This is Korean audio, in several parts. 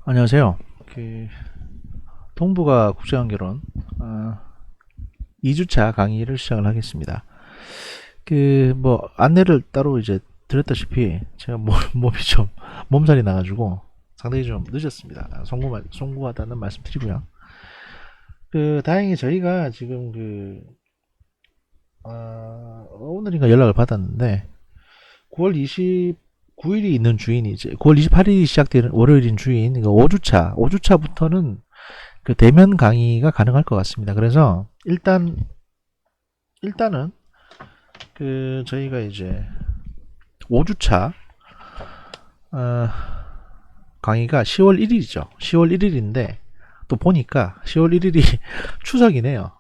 안녕하세요. 동북아 국제관계론 2주차 강의를 시작을 하겠습니다. 안내를 따로 이제 드렸다시피 제가 몸이 좀 몸살이 나가지고 상당히 좀 늦었습니다. 송구하다는 말씀드리고요. 다행히 저희가 지금 오늘인가 연락을 받았는데 9월 29일이 있는 주인이 이제 9월 28일이 시작되는 월요일인 주인 5주차부터는 대면 강의가 가능할 것 같습니다. 그래서 일단은 저희가 이제 5주차 강의가 10월 1일이죠. 10월 1일인데 또 보니까 10월 1일이 추석이네요.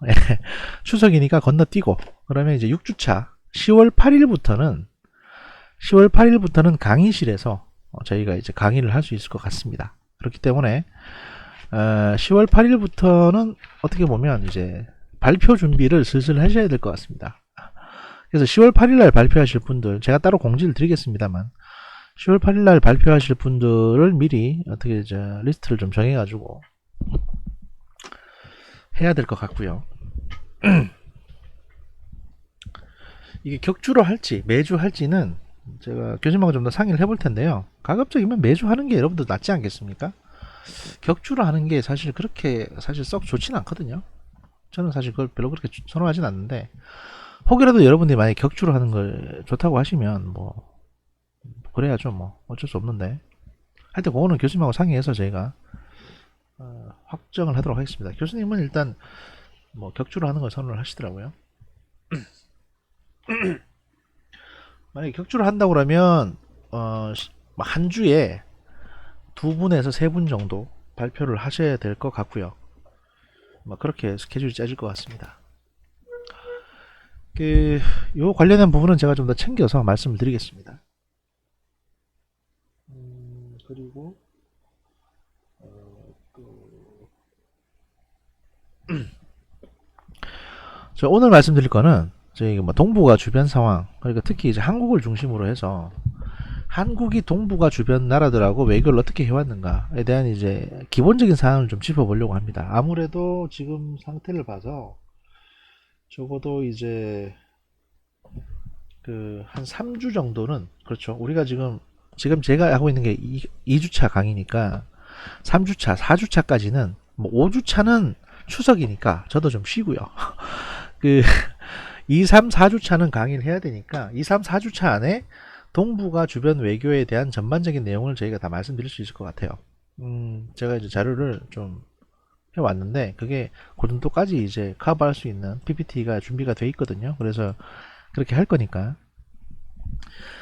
추석이니까 건너뛰고 그러면 이제 6주차 10월 8일부터는 강의실에서 저희가 이제 강의를 할 수 있을 것 같습니다. 그렇기 때문에 10월 8일부터는 어떻게 보면 이제 발표 준비를 슬슬 하셔야 될 것 같습니다. 그래서 10월 8일날 발표하실 분들 제가 따로 공지를 드리겠습니다만 10월 8일날 발표하실 분들을 미리 어떻게 이제 리스트를 좀 정해가지고 해야 될 것 같고요. 이게 격주로 할지 매주 할지는 제가 교수님하고 좀 더 상의를 해볼 텐데요. 가급적이면 매주 하는 게 여러분들 낫지 않겠습니까? 격주로 하는 게 사실 그렇게 썩 좋지는 않거든요. 저는 사실 그걸 별로 그렇게 선호하진 않는데 혹이라도 여러분들이 만약에 격주로 하는 걸 좋다고 하시면 그래야죠. 어쩔 수 없는데 하여튼 그거는 교수님하고 상의해서 저희가 확정을 하도록 하겠습니다. 교수님은 일단 격주로 하는 걸 선호를 하시더라고요. 만약에 격주로 한다고 그러면 한 주에 2분에서 3분 정도 발표를 하셔야 될 것 같고요. 그렇게 스케줄이 짜질 것 같습니다. 요 관련된 부분은 제가 좀 더 챙겨서 말씀을 드리겠습니다. 그리고 저 오늘 말씀드릴 거는 저희 동북아 주변 상황, 그러니까 특히 이제 한국을 중심으로 해서 한국이 동북아 주변 나라들하고 외교를 어떻게 해왔는가에 대한 이제 기본적인 사항을 좀 짚어보려고 합니다. 아무래도 지금 상태를 봐서 적어도 이제 한 3주 정도는 그렇죠. 우리가 지금 제가 하고 있는 게 2주차 강의니까 3주차, 4주차까지는 5주차는 추석이니까 저도 좀 쉬고요. 2, 3, 4주차는 강의를 해야 되니까 2, 3, 4주차 안에 동북아 주변 외교에 대한 전반적인 내용을 저희가 다 말씀드릴 수 있을 것 같아요. 제가 이제 자료를 좀 해왔는데 그게 그 정도까지 이제 커버할 수 있는 PPT가 준비가 돼 있거든요. 그래서 그렇게 할 거니까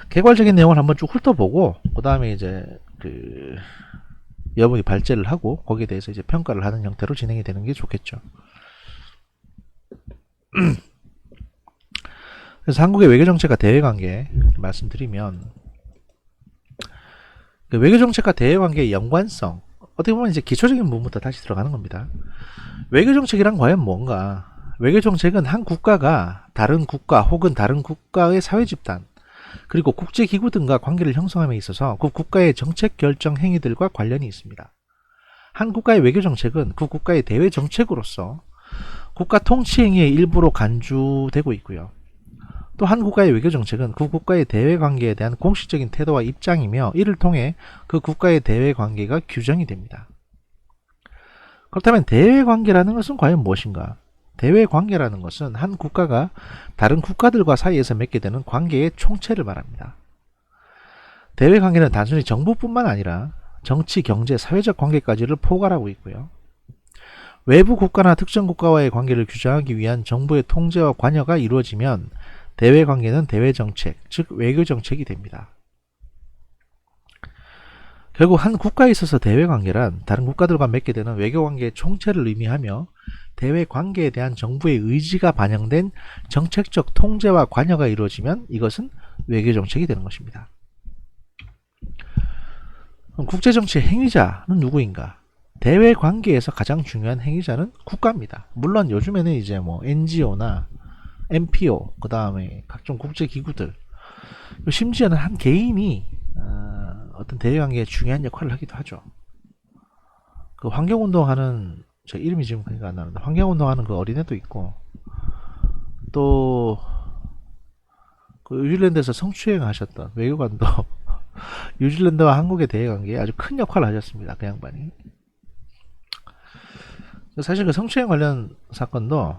개괄적인 내용을 한번 쭉 훑어보고 그 다음에 이제 여러분이 발제를 하고 거기에 대해서 이제 평가를 하는 형태로 진행이 되는 게 좋겠죠. 그래서 한국의 외교정책과 대외관계 말씀드리면 외교정책과 대외관계의 연관성 어떻게 보면 이제 기초적인 부분부터 다시 들어가는 겁니다. 외교정책이란 과연 뭔가? 외교정책은 한 국가가 다른 국가 혹은 다른 국가의 사회집단 그리고 국제기구 등과 관계를 형성함에 있어서 그 국가의 정책 결정 행위들과 관련이 있습니다. 한 국가의 외교정책은 그 국가의 대외정책으로서 국가 통치행위의 일부로 간주되고 있고요. 또 한 국가의 외교정책은 그 국가의 대외관계에 대한 공식적인 태도와 입장이며 이를 통해 그 국가의 대외관계가 규정이 됩니다. 그렇다면 대외관계라는 것은 과연 무엇인가? 대외관계라는 것은 한 국가가 다른 국가들과 사이에서 맺게 되는 관계의 총체를 말합니다. 대외관계는 단순히 정부뿐만 아니라 정치, 경제, 사회적 관계까지를 포괄하고 있고요. 외부 국가나 특정 국가와의 관계를 규정하기 위한 정부의 통제와 관여가 이루어지면 대외관계는 대외정책, 즉 외교정책이 됩니다. 결국 한 국가에 있어서 대외관계란 다른 국가들과 맺게 되는 외교관계의 총체를 의미하며 대외관계에 대한 정부의 의지가 반영된 정책적 통제와 관여가 이루어지면 이것은 외교정책이 되는 것입니다. 그럼 국제정치의 행위자는 누구인가? 대외관계에서 가장 중요한 행위자는 국가입니다. 물론 요즘에는 이제 NGO나 NPO, 그 다음에 각종 국제기구들, 심지어는 한 개인이 어떤 대외관계에 중요한 역할을 하기도 하죠. 그 환경운동하는, 제 이름이 지금 생각 안 나는데, 환경운동하는 그 어린애도 있고, 또 그 뉴질랜드에서 성추행 하셨던 외교관도 뉴질랜드와 한국의 대외관계에 아주 큰 역할을 하셨습니다. 그 양반이. 사실 그 성추행 관련 사건도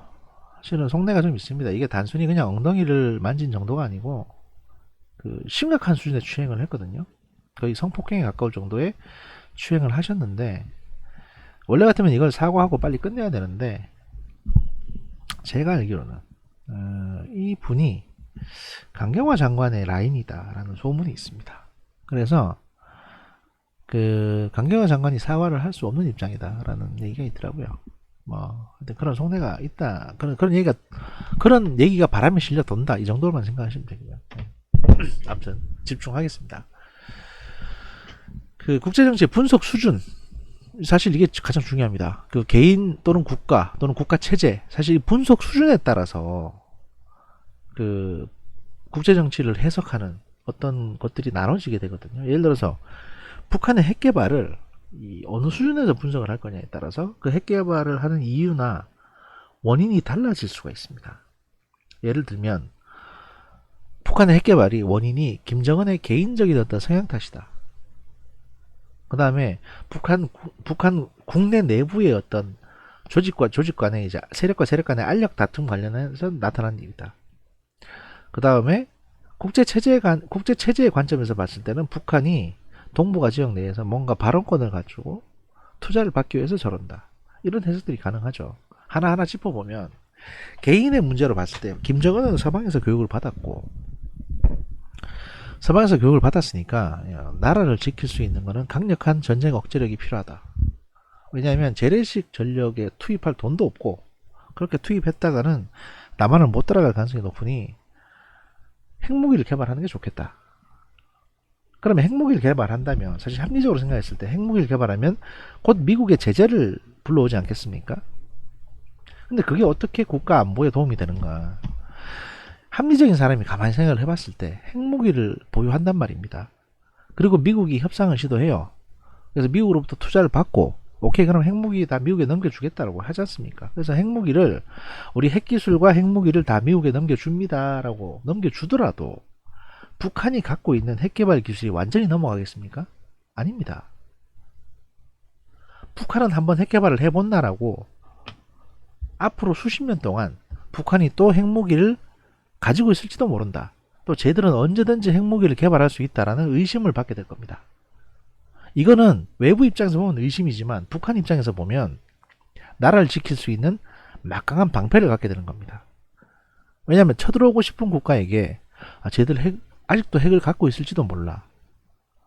사실은 속내가 좀 있습니다. 이게 단순히 그냥 엉덩이를 만진 정도가 아니고 그 심각한 수준의 추행을 했거든요. 거의 성폭행에 가까울 정도의 추행을 하셨는데, 원래 같으면 이걸 사과하고 빨리 끝내야 되는데, 제가 알기로는 이 분이 강경화 장관의 라인이다라는 소문이 있습니다. 그래서 그 강경화 장관이 사과를 할 수 없는 입장이다라는 얘기가 있더라고요. 뭐 그런 속내가 있다, 그런 얘기가 바람에 실려 돈다, 이 정도로만 생각하시면 되고요. 아무튼 집중하겠습니다. 그 국제정치의 분석 수준, 사실 이게 가장 중요합니다. 그 개인 또는 국가 또는 국가 체제, 사실 이 분석 수준에 따라서 그 국제정치를 해석하는 어떤 것들이 나눠지게 되거든요. 예를 들어서 북한의 핵 개발을 어느 수준에서 분석을 할 거냐에 따라서 그 핵 개발을 하는 이유나 원인이 달라질 수가 있습니다. 예를 들면 북한의 핵 개발이 원인이 김정은의 개인적인 어떤 성향 탓이다. 그 다음에 북한 국내 내부의 어떤 조직과 조직 간의, 이제 세력과 세력 간의 알력 다툼 관련해서 나타난 일이다. 그 다음에 국제 체제의 관점에서 봤을 때는 북한이 동북아 지역 내에서 뭔가 발언권을 갖추고 투자를 받기 위해서 저런다, 이런 해석들이 가능하죠. 하나하나 짚어보면 개인의 문제로 봤을 때 김정은은 서방에서 교육을 받았고, 서방에서 교육을 받았으니까 나라를 지킬 수 있는 것은 강력한 전쟁 억제력이 필요하다. 왜냐하면 재래식 전력에 투입할 돈도 없고, 그렇게 투입했다가는 남한을 못 따라갈 가능성이 높으니 핵무기를 개발하는 게 좋겠다. 그러면 핵무기를 개발한다면, 사실 합리적으로 생각했을 때 핵무기를 개발하면 곧 미국의 제재를 불러오지 않겠습니까? 근데 그게 어떻게 국가 안보에 도움이 되는가? 합리적인 사람이 가만히 생각을 해봤을 때 핵무기를 보유한단 말입니다. 그리고 미국이 협상을 시도해요. 그래서 미국으로부터 투자를 받고, 오케이, 그럼 핵무기 다 미국에 넘겨주겠다라고 하지 않습니까? 그래서 핵무기를, 우리 핵기술과 핵무기를 다 미국에 넘겨줍니다라고 넘겨주더라도 북한이 갖고 있는 핵개발 기술이 완전히 넘어가겠습니까? 아닙니다. 북한은 한번 핵개발을 해본 나라고, 앞으로 수십 년 동안 북한이 또 핵무기를 가지고 있을지도 모른다. 또 쟤들은 언제든지 핵무기를 개발할 수 있다라는 의심을 받게 될 겁니다. 이거는 외부 입장에서 보면 의심이지만 북한 입장에서 보면 나라를 지킬 수 있는 막강한 방패를 갖게 되는 겁니다. 왜냐하면 쳐들어오고 싶은 국가에게 쟤들 아직도 핵을 갖고 있을지도 몰라.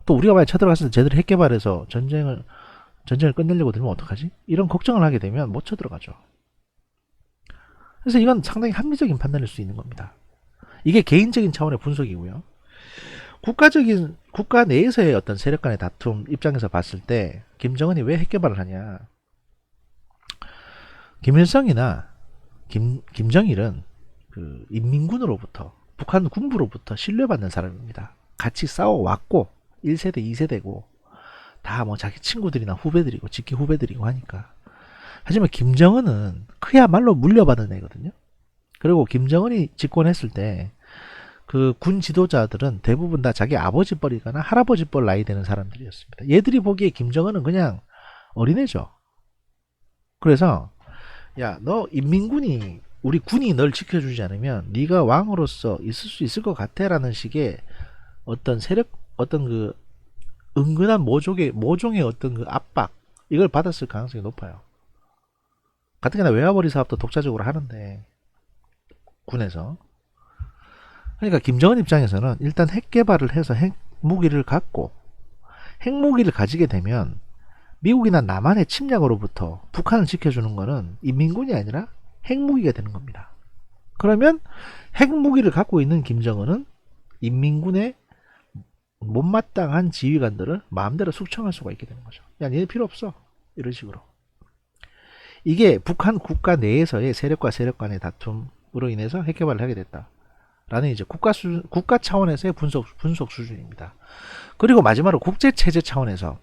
또 우리가 만약 쳐들어갔을 때 쟤들 핵 개발해서 전쟁을 끝내려고 들면 어떡하지? 이런 걱정을 하게 되면 못 쳐들어가죠. 그래서 이건 상당히 합리적인 판단일 수 있는 겁니다. 이게 개인적인 차원의 분석이고요. 국가 내에서의 어떤 세력 간의 다툼 입장에서 봤을 때 김정은이 왜 핵개발을 하냐? 김일성이나 김정일은 그 인민군으로부터, 북한 군부로부터 신뢰받는 사람입니다. 같이 싸워왔고 1세대 2세대고 다 뭐 자기 친구들이나 후배들이고 직계 후배들이고 하니까. 하지만 김정은은 그야말로 물려받은 애거든요. 그리고 김정은이 집권했을 때 그 군 지도자들은 대부분 다 자기 아버지 뻘이거나 할아버지 뻘 나이 되는 사람들이었습니다. 얘들이 보기에 김정은은 그냥 어린애죠. 그래서 야, 너 인민군이, 우리 군이 널 지켜주지 않으면 네가 왕으로서 있을 수 있을 것 같아 라는 식의 어떤 세력, 어떤 그 은근한 모종의 어떤 그 압박, 이걸 받았을 가능성이 높아요. 가뜩이나 외화벌이 사업도 독자적으로 하는데 군에서. 그러니까 김정은 입장에서는 일단 핵 개발을 해서 핵무기를 갖고, 핵무기를 가지게 되면 미국이나 남한의 침략으로부터 북한을 지켜주는 거는 인민군이 아니라 핵무기가 되는 겁니다. 그러면 핵무기를 갖고 있는 김정은은 인민군의 못마땅한 지휘관들을 마음대로 숙청할 수가 있게 되는 거죠. 야, 니네 필요 없어, 이런 식으로. 이게 북한 국가 내에서의 세력과 세력 간의 다툼으로 인해서 핵개발을 하게 됐다 라는 이제 국가 차원에서의 분석 수준입니다. 그리고 마지막으로 국제체제 차원에서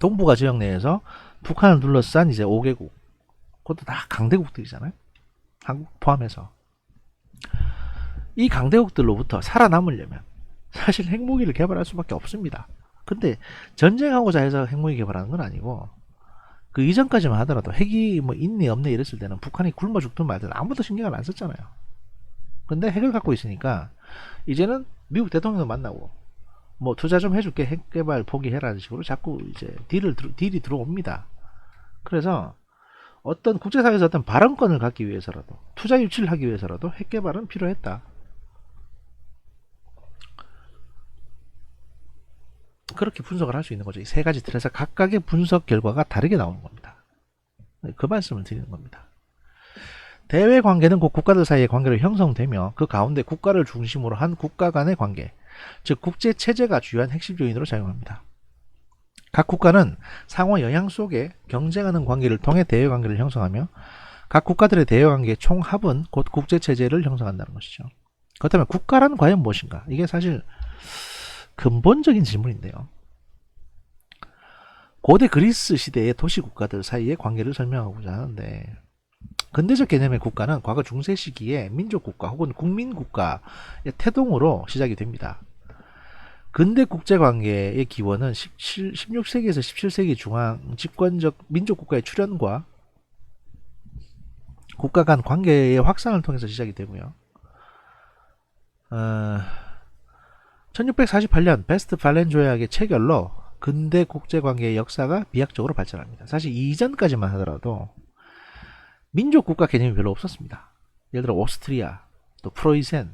동북아 지역 내에서 북한을 둘러싼 이제 5개국, 그것도 다 강대국들이잖아요. 한국 포함해서. 이 강대국들로부터 살아남으려면 사실 핵무기를 개발할 수밖에 없습니다. 근데 전쟁하고자 해서 핵무기 개발하는 건 아니고, 그 이전까지만 하더라도 핵이 뭐 있네 없네 이랬을 때는 북한이 굶어 죽든 말든 아무도 신경을 안 썼잖아요. 근데 핵을 갖고 있으니까 이제는 미국 대통령도 만나고 뭐 투자 좀 해줄게, 핵 개발 포기해라는 식으로 자꾸 이제 딜이 들어옵니다. 그래서 어떤 국제사회에서 어떤 발언권을 갖기 위해서라도, 투자 유치를 하기 위해서라도 핵 개발은 필요했다. 그렇게 분석을 할 수 있는 거죠. 이 세 가지 틀에서 각각의 분석 결과가 다르게 나오는 겁니다. 그 말씀을 드리는 겁니다. 대외 관계는 곧 국가들 사이의 관계로 형성되며 그 가운데 국가를 중심으로 한 국가 간의 관계, 즉 국제 체제가 주요한 핵심 요인으로 작용합니다. 각 국가는 상호 영향 속에 경쟁하는 관계를 통해 대외 관계를 형성하며 각 국가들의 대외 관계의 총합은 곧 국제 체제를 형성한다는 것이죠. 그렇다면 국가란 과연 무엇인가? 이게 사실 근본적인 질문인데요. 고대 그리스 시대의 도시 국가들 사이의 관계를 설명하고자 하는데, 근대적 개념의 국가는 과거 중세 시기에 민족국가 혹은 국민국가의 태동으로 시작이 됩니다. 근대 국제관계의 기원은 16세기에서 17세기 중앙 집권적 민족국가의 출현과 국가 간 관계의 확산을 통해서 시작이 되고요. 1648년 베스트 팔렌 조약의 체결로 근대 국제관계의 역사가 비약적으로 발전합니다. 사실 이전까지만 하더라도 민족국가 개념이 별로 없었습니다. 예를 들어 오스트리아, 또 프로이센,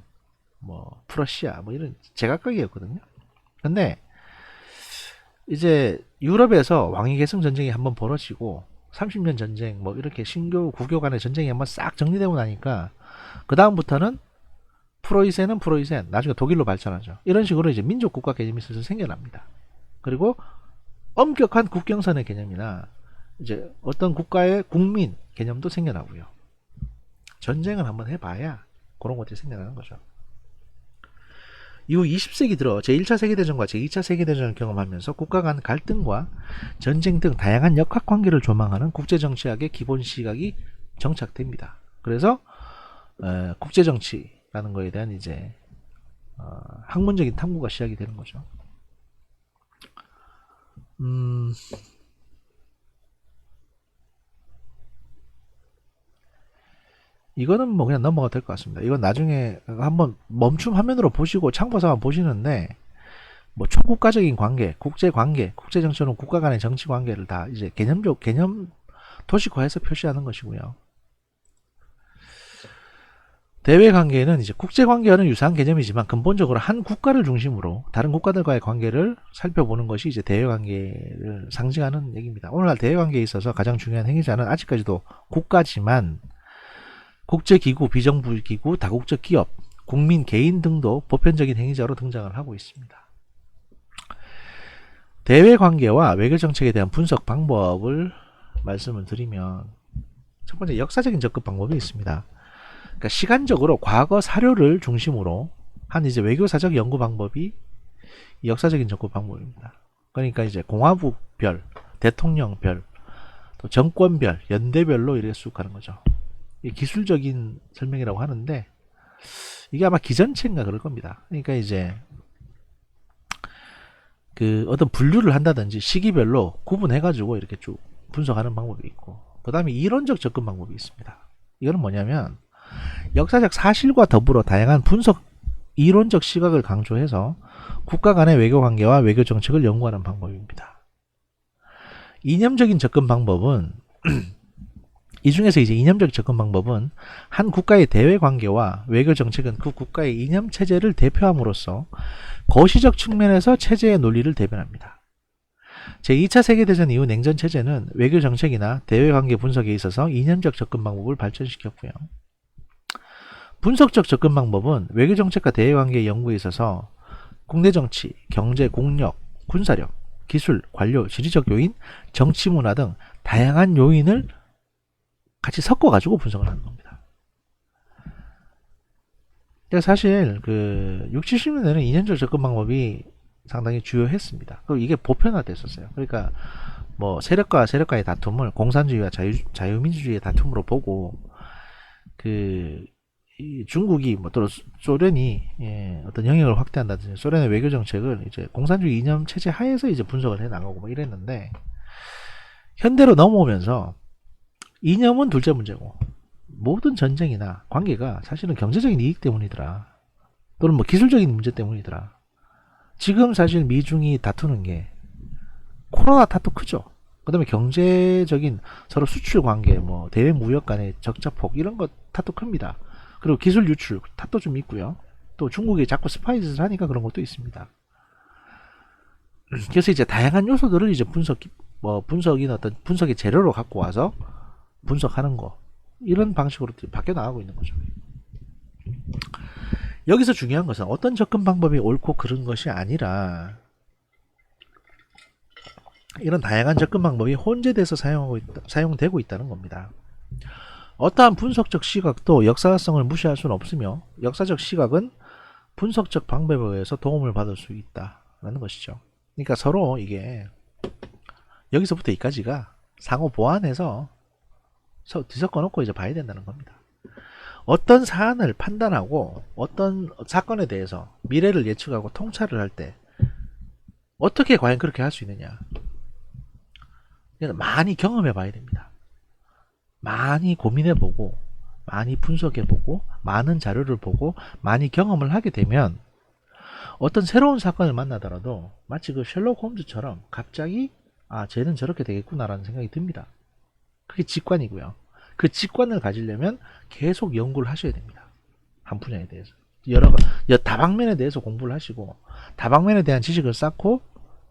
뭐 프러시아, 뭐 이런 제각각이었거든요. 근데 이제 유럽에서 왕위계승 전쟁이 한번 벌어지고 30년 전쟁, 뭐 이렇게 신교 국교 간의 전쟁이 한번 싹 정리되고 나니까 그 다음부터는 프로이센은 프로이센, 나중에 독일로 발전하죠. 이런 식으로 이제 민족국가 개념이 슬슬 생겨납니다. 그리고 엄격한 국경선의 개념이나 이제 어떤 국가의 국민 개념도 생겨나고요. 전쟁을 한번 해봐야 그런 것들이 생겨나는 거죠. 이후 20세기 들어 제1차 세계대전과 제2차 세계대전을 경험하면서 국가 간 갈등과 전쟁 등 다양한 역학관계를 조망하는 국제정치학의 기본 시각이 정착됩니다. 그래서 국제정치라는 거에 대한 이제 학문적인 탐구가 시작이 되는 거죠. 이거는 뭐 그냥 넘어가도 될 것 같습니다. 이건 나중에 한번 멈춤 화면으로 보시고 참고서 한번 보시는데, 뭐 초국가적인 관계, 국제 관계, 국제 정치는 국가 간의 정치 관계를 다 이제 개념 도식화해서 표시하는 것이고요. 대외 관계는 이제 국제 관계와는 유사한 개념이지만 근본적으로 한 국가를 중심으로 다른 국가들과의 관계를 살펴보는 것이 이제 대외 관계를 상징하는 얘기입니다. 오늘날 대외 관계에 있어서 가장 중요한 행위자는 아직까지도 국가지만 국제기구, 비정부기구, 다국적 기업, 국민, 개인 등도 보편적인 행위자로 등장을 하고 있습니다. 대외 관계와 외교 정책에 대한 분석 방법을 말씀을 드리면, 첫 번째 역사적인 접근 방법이 있습니다. 그러니까 시간적으로 과거 사료를 중심으로 한 이제 외교사적 연구 방법이 역사적인 접근 방법입니다. 그러니까 이제 공화국별, 대통령별, 또 정권별, 연대별로 이렇게 쭉 가는 거죠. 기술적인 설명이라고 하는데 이게 아마 기전체인가 그럴 겁니다. 그러니까 이제 그 어떤 분류를 한다든지 시기별로 구분해 가지고 이렇게 쭉 분석하는 방법이 있고, 그 다음에 이론적 접근 방법이 있습니다. 이거는 뭐냐면 역사적 사실과 더불어 다양한 분석 이론적 시각을 강조해서 국가 간의 외교 관계와 외교 정책을 연구하는 방법입니다. 이념적인 접근 방법은 이 중에서 이제 이념적 접근 방법은 한 국가의 대외 관계와 외교 정책은 그 국가의 이념 체제를 대표함으로써 거시적 측면에서 체제의 논리를 대변합니다. 제2차 세계대전 이후 냉전 체제는 외교 정책이나 대외 관계 분석에 있어서 이념적 접근 방법을 발전시켰고요. 분석적 접근 방법은 외교 정책과 대외 관계 연구에 있어서 국내 정치, 경제, 국력, 군사력, 기술, 관료, 지리적 요인, 정치 문화 등 다양한 요인을 같이 섞어가지고 분석을 하는 겁니다. 사실 그 60, 70년대는 이념적 접근 방법이 상당히 주요했습니다. 그리고 이게 보편화됐었어요. 그러니까 뭐 세력과 세력과의 다툼을 공산주의와 자유민주주의의 다툼으로 보고 이 중국이 뭐 또 소련이 어떤 영역을 확대한다든지 소련의 외교 정책을 이제 공산주의 이념 체제 하에서 이제 분석을 해 나가고 뭐 이랬는데 현대로 넘어오면서 이념은 둘째 문제고 모든 전쟁이나 관계가 사실은 경제적인 이익 때문이더라. 또는 뭐 기술적인 문제 때문이더라. 지금 사실 미중이 다투는 게 코로나 탓도 크죠. 그 다음에 경제적인 서로 수출 관계, 뭐 대외 무역 간의 적자폭 이런 것 탓도 큽니다. 그리고 기술 유출 탓도 좀 있고요. 또 중국이 자꾸 스파이짓을 하니까 그런 것도 있습니다. 그래서 이제 다양한 요소들을 이제 분석인 어떤 분석의 재료로 갖고 와서 분석하는 거 이런 방식으로 바뀌어 나가고 있는 거죠. 여기서 중요한 것은 어떤 접근 방법이 옳고 그른 것이 아니라 이런 다양한 접근 방법이 혼재돼서 사용되고 있다는 겁니다. 어떠한 분석적 시각도 역사성을 무시할 수는 없으며 역사적 시각은 분석적 방법에 의해서 도움을 받을 수 있다는 것이죠. 그러니까 서로 이게 여기서부터 여기까지가 상호 보완해서 뒤섞어 놓고 이제 봐야 된다는 겁니다. 어떤 사안을 판단하고 어떤 사건에 대해서 미래를 예측하고 통찰을 할 때 어떻게 과연 그렇게 할 수 있느냐, 많이 경험해 봐야 됩니다. 많이 고민해 보고 많이 분석해 보고 많은 자료를 보고 많이 경험을 하게 되면 어떤 새로운 사건을 만나더라도 마치 그 셜록 홈즈처럼 갑자기 쟤는 저렇게 되겠구나 라는 생각이 듭니다. 그게 직관이고요. 그 직관을 가지려면 계속 연구를 하셔야 됩니다. 한 분야에 대해서 다방면에 대해서 공부를 하시고 다방면에 대한 지식을 쌓고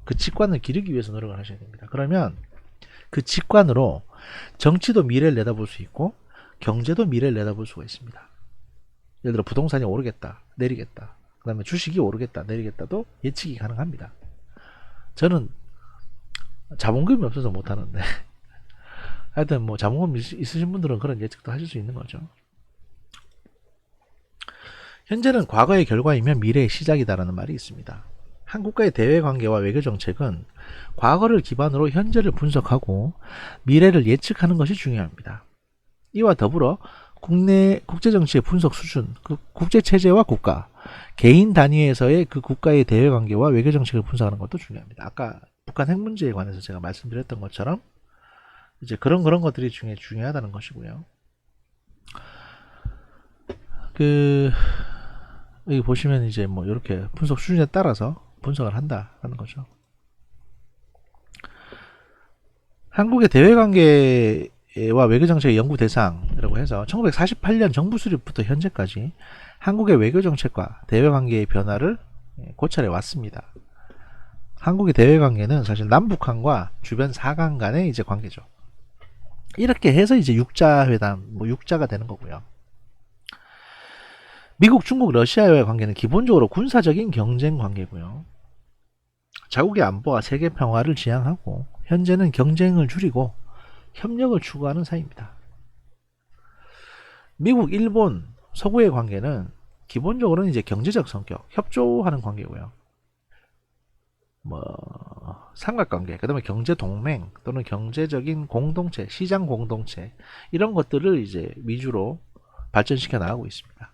그 직관을 기르기 위해서 노력을 하셔야 됩니다. 그러면 그 직관으로 정치도 미래를 내다볼 수 있고 경제도 미래를 내다볼 수가 있습니다. 예를 들어 부동산이 오르겠다 내리겠다, 그 다음에 주식이 오르겠다 내리겠다도 예측이 가능합니다. 저는 자본금이 없어서 못하는데 하여튼 뭐 자본금 있으신 분들은 그런 예측도 하실 수 있는 거죠. 현재는 과거의 결과이면 미래의 시작이다라는 말이 있습니다. 한국과의 대외관계와 외교정책은 과거를 기반으로 현재를 분석하고 미래를 예측하는 것이 중요합니다. 이와 더불어 국제정치의 분석 수준, 그 국제체제와 국가, 개인 단위에서의 그 국가의 대외관계와 외교정책을 분석하는 것도 중요합니다. 아까 북한 핵 문제에 관해서 제가 말씀드렸던 것처럼 이제 그런 것들이 중요하다는 것이고요. 여기 보시면 이제 뭐 이렇게 분석 수준에 따라서 분석을 한다는 거죠. 한국의 대외관계와 외교정책의 연구 대상이라고 해서 1948년 정부 수립부터 현재까지 한국의 외교정책과 대외관계의 변화를 고찰해 왔습니다. 한국의 대외관계는 사실 남북한과 주변 4강 간의 이제 관계죠. 이렇게 해서 이제 육자회담, 뭐 육자가 되는 거고요. 미국, 중국, 러시아와의 관계는 기본적으로 군사적인 경쟁 관계고요. 자국의 안보와 세계 평화를 지향하고 현재는 경쟁을 줄이고 협력을 추구하는 사이입니다. 미국, 일본, 서구의 관계는 기본적으로는 이제 경제적 성격, 협조하는 관계고요. 뭐 삼각관계, 그 다음에 경제 동맹 또는 경제적인 공동체, 시장 공동체 이런 것들을 이제 위주로 발전시켜 나가고 있습니다.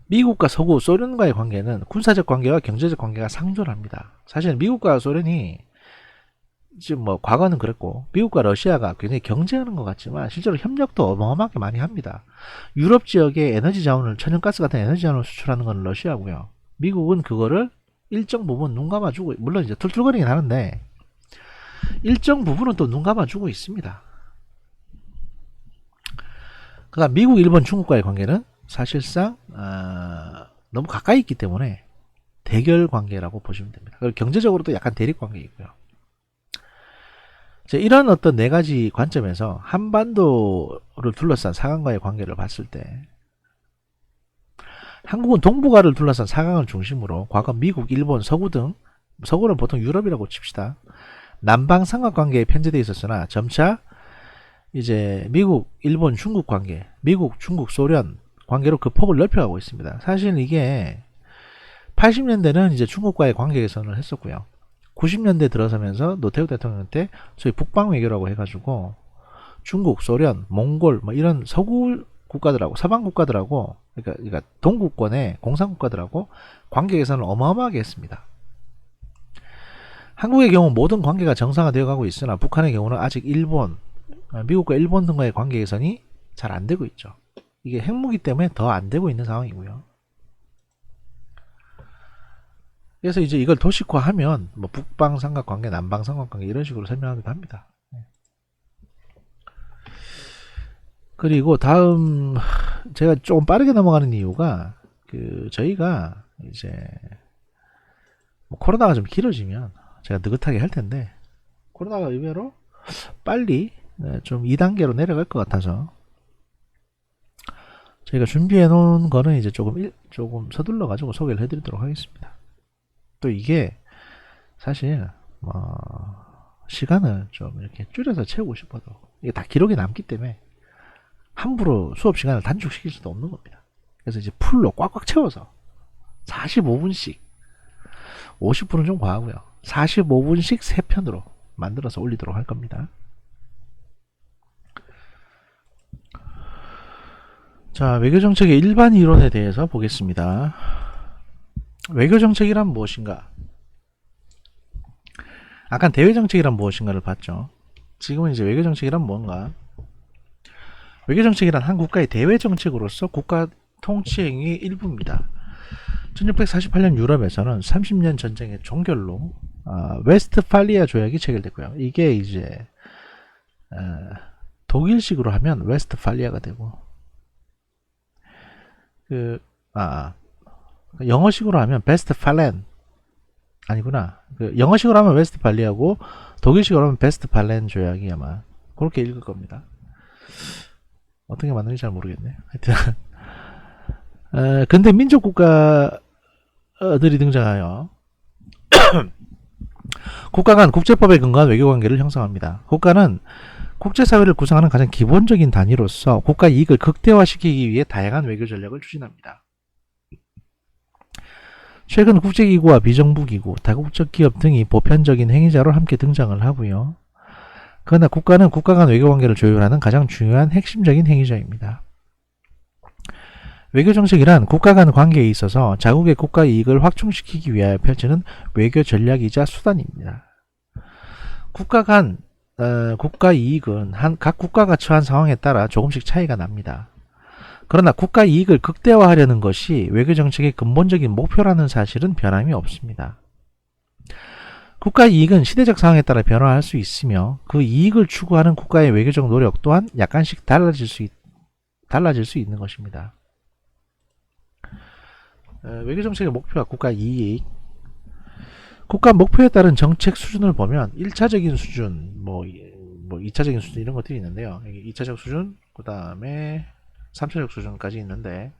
미국과 서구, 소련과의 관계는 군사적 관계와 경제적 관계가 상존합니다. 사실 미국과 소련이 지금 뭐 과거는 그랬고 미국과 러시아가 굉장히 경쟁하는 것 같지만 실제로 협력도 어마어마하게 많이 합니다. 유럽 지역에 에너지 자원을, 천연가스 같은 에너지 자원을 수출하는 건 러시아고요. 미국은 그거를 일정 부분 눈 감아주고, 물론 이제 툴툴거리긴 하는데 일정 부분은 또 눈 감아주고 있습니다. 그다음 미국, 일본, 중국과의 관계는 사실상 너무 가까이 있기 때문에 대결 관계라고 보시면 됩니다. 그리고 경제적으로도 약간 대립 관계이고요. 이런 어떤 네 가지 관점에서 한반도를 둘러싼 사강과의 관계를 봤을 때 한국은 동북아를 둘러싼 사강을 중심으로 과거 미국, 일본, 서구 등, 서구는 보통 유럽이라고 칩시다. 남방 삼각관계에 편제되어 있었으나 점차 이제 미국, 일본, 중국 관계, 미국, 중국, 소련 관계로 그 폭을 넓혀가고 있습니다. 사실 이게 80년대는 이제 중국과의 관계 개선을 했었고요. 90년대 들어서면서 노태우 대통령 때 소위 북방 외교라고 해가지고 중국, 소련, 몽골 뭐 이런 서구 국가들하고 서방 국가들하고 그러니까 동구권의 공산국가들하고 관계 개선을 어마어마하게 했습니다. 한국의 경우 모든 관계가 정상화되어 가고 있으나 북한의 경우는 아직 일본, 미국과 일본 등과의 관계 개선이 잘 안 되고 있죠. 이게 핵무기 때문에 더 안 되고 있는 상황이고요. 그래서 이제 이걸 도식화하면 뭐 북방 삼각관계, 남방 삼각관계 이런 식으로 설명하기도 합니다. 그리고 다음 제가 조금 빠르게 넘어가는 이유가 저희가 이제 뭐 코로나가 좀 길어지면 제가 느긋하게 할 텐데 코로나가 의외로 빨리 좀 2단계로 내려갈 것 같아서 저희가 준비해 놓은 거는 이제 조금 서둘러 가지고 소개를 해드리도록 하겠습니다. 또 이게 사실 뭐 시간을 좀 이렇게 줄여서 채우고 싶어도 이게 다 기록에 남기 때문에 함부로 수업 시간을 단축시킬 수도 없는 겁니다. 그래서 이제 풀로 꽉꽉 채워서 45분씩 50분은 좀 과하고요. 45분씩 3편으로 만들어서 올리도록 할 겁니다. 자, 외교정책의 일반 이론에 대해서 보겠습니다. 외교정책이란 무엇인가? 아까 대외정책이란 무엇인가를 봤죠. 지금은 이제 외교정책이란 뭔가? 외교정책이란 한 국가의 대외정책으로서 국가 통치행위의 일부입니다. 1648년 유럽에서는 30년 전쟁의 종결로 웨스트팔리아 조약이 체결됐고요. 이게 이제 독일식으로 하면 웨스트팔리아가 되고 영어식으로 하면 베스트팔렌 아니구나. 영어식으로 하면 웨스트팔리아고 독일식으로 하면 베스트팔렌 조약이 아마 그렇게 읽을 겁니다. 어떻게 맞는지 잘 모르겠네. 하여튼 근대 민족 국가들이 등장하여 국가 간 국제법에 근거한 외교관계를 형성합니다. 국가는 국제사회를 구성하는 가장 기본적인 단위로서 국가 이익을 극대화시키기 위해 다양한 외교 전략을 추진합니다. 최근 국제기구와 비정부기구, 다국적 기업 등이 보편적인 행위자로 함께 등장을 하고요. 그러나 국가는 국가 간 외교관계를 조율하는 가장 중요한 핵심적인 행위자입니다. 외교정책이란 국가 간 관계에 있어서 자국의 국가 이익을 확충시키기 위하여 펼치는 외교 전략이자 수단입니다. 국가 이익은 각 국가가 처한 상황에 따라 조금씩 차이가 납니다. 그러나 국가 이익을 극대화하려는 것이 외교정책의 근본적인 목표라는 사실은 변함이 없습니다. 국가 이익은 시대적 상황에 따라 변화할 수 있으며 그 이익을 추구하는 국가의 외교적 노력 또한 약간씩 달라질 수 있는 것입니다. 외교정책의 목표와 국가 이익 국가 목표에 따른 정책 수준을 보면 1차적인 수준, 2차적인 수준 이런 것들이 있는데요. 2차적 수준, 그 다음에 3차적 수준까지 있는데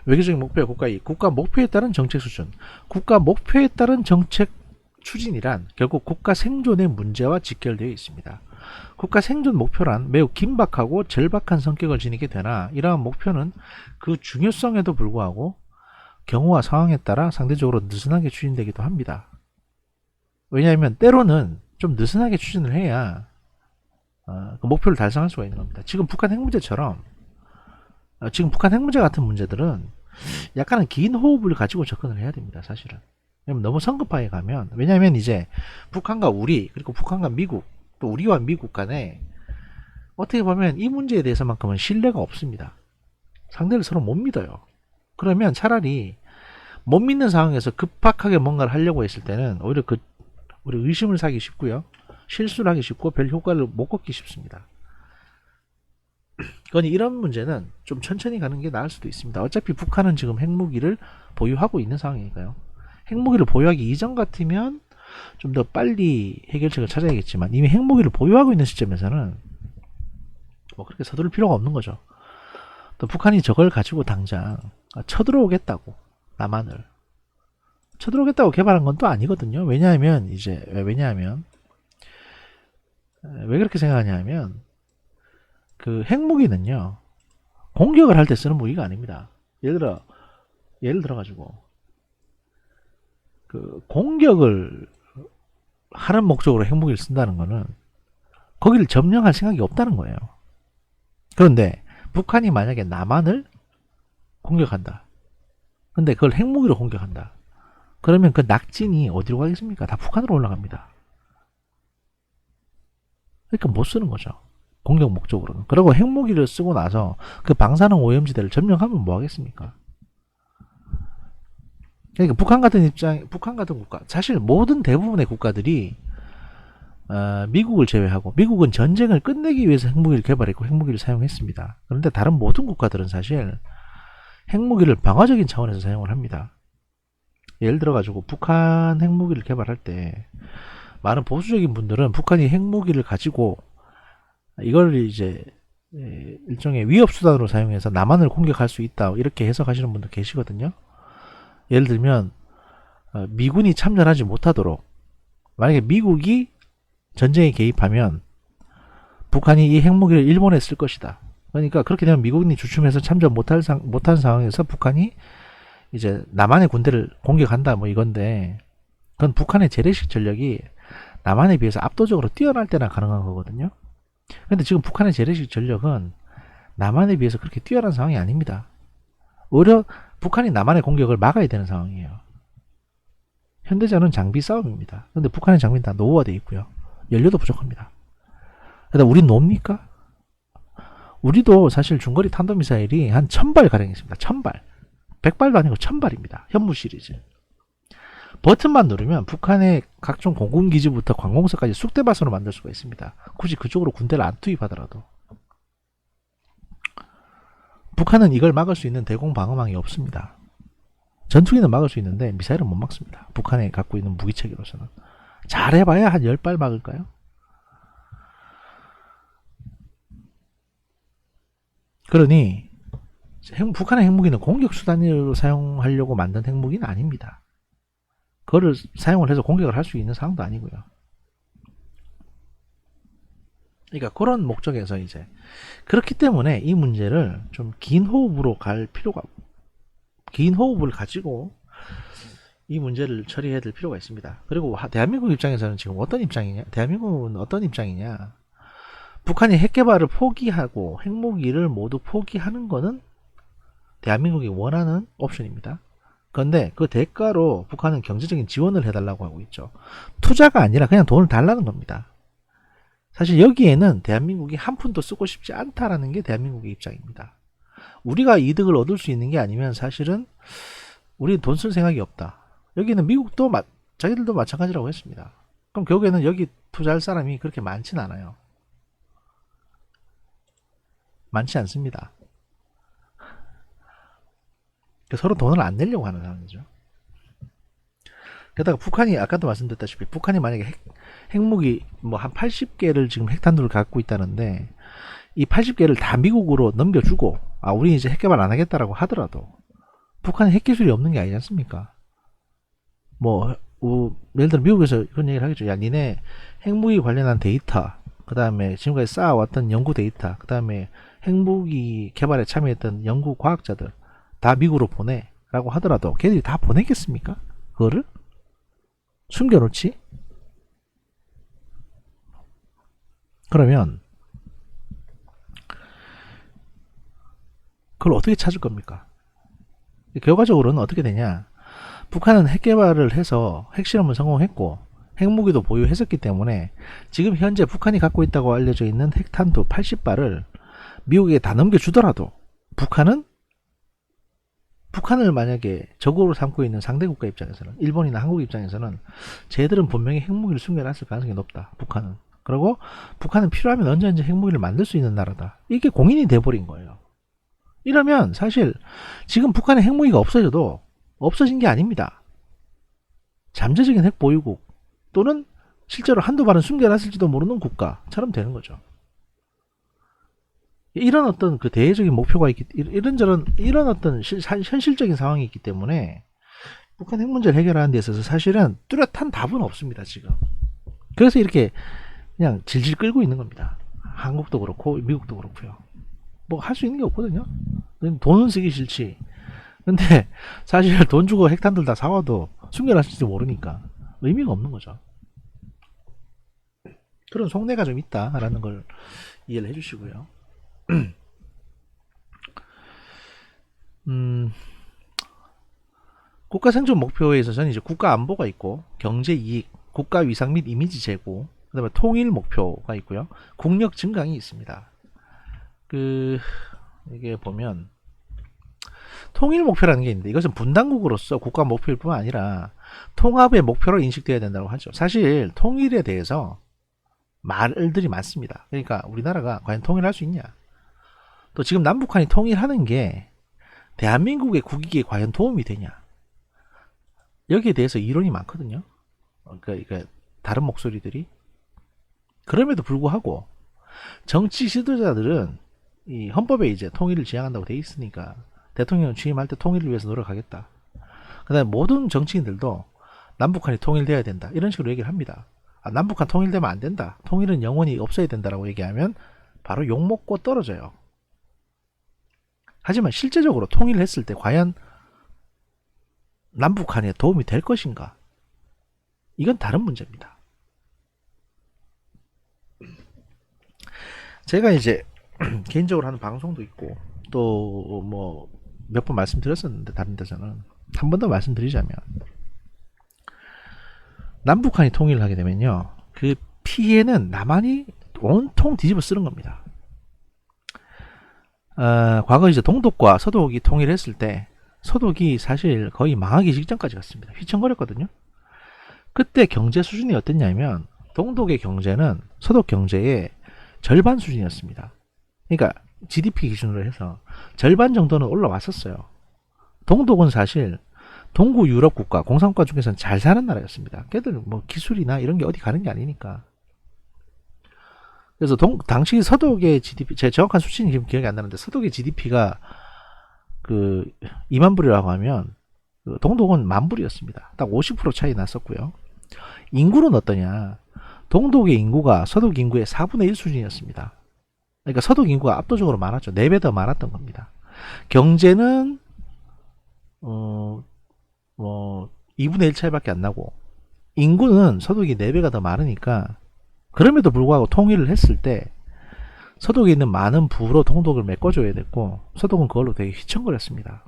외교적인 목표와 국가 이익, 국가 목표에 따른 정책 수준, 국가 목표에 따른 정책 추진이란 결국 국가 생존의 문제와 직결되어 있습니다. 국가 생존 목표란 매우 긴박하고 절박한 성격을 지니게 되나 이러한 목표는 그 중요성에도 불구하고 경우와 상황에 따라 상대적으로 느슨하게 추진되기도 합니다. 왜냐하면 때로는 좀 느슨하게 추진을 해야 그 목표를 달성할 수가 있는 겁니다. 지금 북한 핵 문제 같은 문제들은 약간은 긴 호흡을 가지고 접근을 해야 됩니다. 사실은. 왜냐면 너무 성급하게 가면 왜냐하면 이제 북한과 우리 그리고 북한과 미국 또 우리와 미국 간에 어떻게 보면 이 문제에 대해서만큼은 신뢰가 없습니다. 상대를 서로 못 믿어요. 그러면 차라리 못 믿는 상황에서 급박하게 뭔가를 하려고 했을 때는 오히려 우리 의심을 사기 쉽고요. 실수를 하기 쉽고 별 효과를 못 얻기 쉽습니다. 그러니 이런 문제는 좀 천천히 가는 게 나을 수도 있습니다. 어차피 북한은 지금 핵무기를 보유하고 있는 상황이니까요. 핵무기를 보유하기 이전 같으면 좀 더 빨리 해결책을 찾아야겠지만 이미 핵무기를 보유하고 있는 시점에서는 뭐 그렇게 서두를 필요가 없는 거죠. 또 북한이 저걸 가지고 당장 쳐들어오겠다고 남한을 쳐들어오겠다고 개발한 건 또 아니거든요. 왜냐하면 왜 그렇게 생각하냐면 그 핵무기는요 공격을 할 때 쓰는 무기가 아닙니다. 예를 들어 가지고 그 공격을 하는 목적으로 핵무기를 쓴다는 거는 거기를 점령할 생각이 없다는 거예요. 그런데 북한이 만약에 남한을 공격한다. 근데 그걸 핵무기로 공격한다. 그러면 그 낙진이 어디로 가겠습니까? 다 북한으로 올라갑니다. 그러니까 못 쓰는 거죠. 공격 목적으로는. 그리고 핵무기를 쓰고 나서 그 방사능 오염지대를 점령하면 뭐 하겠습니까? 그러니까 북한 같은 국가, 사실 모든 대부분의 국가들이 미국을 제외하고, 미국은 전쟁을 끝내기 위해서 핵무기를 개발했고 핵무기를 사용했습니다. 그런데 다른 모든 국가들은 사실 핵무기를 방어적인 차원에서 사용을 합니다. 예를 들어 가지고 북한 핵무기를 개발할 때 많은 보수적인 분들은 북한이 핵무기를 가지고 이걸 이제 일종의 위협수단으로 사용해서 남한을 공격할 수 있다, 이렇게 해석하시는 분도 계시거든요. 예를 들면 미군이 참전하지 못하도록, 만약에 미국이 전쟁에 개입하면 북한이 이 핵무기를 일본에 쓸 것이다. 그러니까 그렇게 되면 미국이 주춤해서 참전 못한 상황에서 북한이 이제 남한의 군대를 공격한다, 뭐 이건데, 그건 북한의 재래식 전력이 남한에 비해서 압도적으로 뛰어날 때나 가능한 거거든요. 근데 지금 북한의 재래식 전력은 남한에 비해서 그렇게 뛰어난 상황이 아닙니다. 오히려 북한이 남한의 공격을 막아야 되는 상황이에요. 현대전은 장비 싸움입니다. 근데 북한의 장비는 다 노후화되어 있고요. 연료도 부족합니다. 그러다 우린 놉니까? 우리도 사실 중거리 탄도미사일이 한 1000발 가량 있습니다. 1000발. 100발도 아니고 1000발입니다. 현무 시리즈. 버튼만 누르면 북한의 각종 공군기지부터 관공서까지 쑥대밭으로 만들 수가 있습니다. 굳이 그쪽으로 군대를 안 투입하더라도. 북한은 이걸 막을 수 있는 대공방어망이 없습니다. 전투기는 막을 수 있는데 미사일은 못 막습니다. 북한이 갖고 있는 무기체계로서는. 잘해봐야 한 10발 막을까요? 그러니 북한의 핵무기는 공격수단으로 사용하려고 만든 핵무기는 아닙니다. 그거를 사용을 해서 공격을 할 수 있는 상황도 아니고요. 그러니까 그런 목적에서 이제, 그렇기 때문에 이 문제를 좀 긴 호흡으로 갈 필요가, 긴 호흡을 가지고 이 문제를 처리해야 될 필요가 있습니다. 그리고 대한민국 입장에서는 지금 어떤 입장이냐, 대한민국은 어떤 입장이냐, 북한이 핵 개발을 포기하고 핵무기를 모두 포기하는 거는 대한민국이 원하는 옵션입니다. 그런데 그 대가로 북한은 경제적인 지원을 해달라고 하고 있죠. 투자가 아니라 그냥 돈을 달라는 겁니다. 사실 여기에는 대한민국이 한 푼도 쓰고 싶지 않다라는 게 대한민국의 입장입니다. 우리가 이득을 얻을 수 있는 게 아니면 사실은 우리는 돈 쓸 생각이 없다. 여기는 미국도 자기들도 마찬가지라고 했습니다. 그럼 결국에는 여기 투자할 사람이 그렇게 많진 않아요. 많지 않습니다. 서로 돈을 안 내려고 하는 상황이죠. 게다가 북한이, 아까도 말씀드렸다시피 북한이 만약에 핵무기 뭐 한 80개를 지금 핵탄두를 갖고 있다는데, 이 80개를 다 미국으로 넘겨주고 우리 이제 핵개발 안 하겠다라고 하더라도 북한에 핵기술이 없는 게 아니지 않습니까? 뭐 예를 들어 미국에서 그런 얘기를 하겠죠. 야, 니네 핵무기 관련한 데이터, 그 다음에 지금까지 쌓아왔던 연구 데이터, 그 다음에 핵무기 개발에 참여했던 연구 과학자들 다 미국으로 보내 라고 하더라도 걔들이 다 보내겠습니까? 그거를 숨겨놓지? 그러면 그걸 어떻게 찾을 겁니까? 결과적으로는 어떻게 되냐, 북한은 핵 개발을 해서 핵실험을 성공했고 핵무기도 보유했었기 때문에 지금 현재 북한이 갖고 있다고 알려져 있는 핵탄두 80발을 미국에 다 넘겨주더라도 북한을 만약에 적으로 삼고 있는 상대 국가 입장에서는, 일본이나 한국 입장에서는 쟤들은 분명히 핵무기를 숨겨놨을 가능성이 높다. 북한은. 그리고 북한은 필요하면 언제든지 핵무기를 만들 수 있는 나라다. 이게 공인이 돼버린 거예요. 이러면 사실 지금 북한의 핵무기가 없어져도 없어진 게 아닙니다. 잠재적인 핵 보유국 또는 실제로 한두 발은 숨겨놨을지도 모르는 국가처럼 되는 거죠. 이런 어떤 그 대외적인 목표가 있기, 이런 어떤 현실적인 상황이 있기 때문에 북한 핵 문제를 해결하는 데 있어서 사실은 뚜렷한 답은 없습니다, 지금. 그래서 이렇게 그냥 질질 끌고 있는 겁니다. 한국도 그렇고 미국도 그렇고요. 뭐 할 수 있는 게 없거든요. 돈은 쓰기 싫지. 근데 사실 돈 주고 핵탄두를 다 사와도 숨겨놨을지 모르니까 의미가 없는 거죠. 그런 속내가 좀 있다라는 걸 이해를 해주시고요. 음, 국가 생존 목표에 있어서는 이제 국가 안보가 있고 경제 이익, 국가 위상 및 이미지 제고, 그다음에 통일 목표가 있고요. 국력 증강이 있습니다. 이게 보면 통일 목표라는 게 있는데 이것은 분단국으로서 국가 목표일 뿐만 아니라 통합의 목표로 인식되어야 된다고 하죠. 사실 통일에 대해서 말들이 많습니다. 그러니까 우리나라가 과연 통일할 수 있냐? 또 지금 남북한이 통일하는 게 대한민국의 국익에 과연 도움이 되냐? 여기에 대해서 이론이 많거든요. 그러니까 다른 목소리들이. 그럼에도 불구하고 정치 지도자들은 이 헌법에 이제 통일을 지향한다고 돼 있으니까 대통령 취임할 때 통일을 위해서 노력하겠다. 그다음에 모든 정치인들도 남북한이 통일돼야 된다. 이런 식으로 얘기를 합니다. 남북한 통일되면 안 된다. 통일은 영원히 없어야 된다라고 얘기하면 바로 욕먹고 떨어져요. 하지만 실제적으로 통일을 했을 때 과연 남북한에 도움이 될 것인가? 이건 다른 문제입니다. 제가 이제 개인적으로 하는 방송도 있고 또 뭐 몇 번 말씀드렸었는데 다른 데서는 한 번 더 말씀드리자면 남북한이 통일을 하게 되면요, 그 피해는 남한이 온통 뒤집어 쓰는 겁니다. 과거 이제 동독과 서독이 통일했을 때 서독이 사실 거의 망하기 직전까지 갔습니다. 휘청거렸거든요. 그때 경제 수준이 어땠냐면 동독의 경제는 서독 경제의 절반 수준이었습니다. 그러니까 GDP 기준으로 해서 절반 정도는 올라왔었어요. 동독은 사실 동구 유럽 국가, 공산국가 중에서는 잘 사는 나라였습니다. 걔들 뭐 기술이나 이런 게 어디 가는 게 아니니까. 그래서 당시 서독의 GDP, 제 정확한 수치는 지금 기억이 안 나는데 서독의 GDP가 2만 불이라고 하면 동독은 10,000불이었습니다. 딱 50% 차이 났었고요. 인구는 어떠냐? 동독의 인구가 서독 인구의 4분의 1 수준이었습니다. 그러니까 서독 인구가 압도적으로 많았죠. 4배 더 많았던 겁니다. 경제는 2분의 1 차이밖에 안 나고 인구는 서독이 4배가 더 많으니까 그럼에도 불구하고 통일을 했을 때 서독에 있는 많은 부로 동독을 메꿔줘야 됐고 서독은 그걸로 되게 휘청거렸습니다.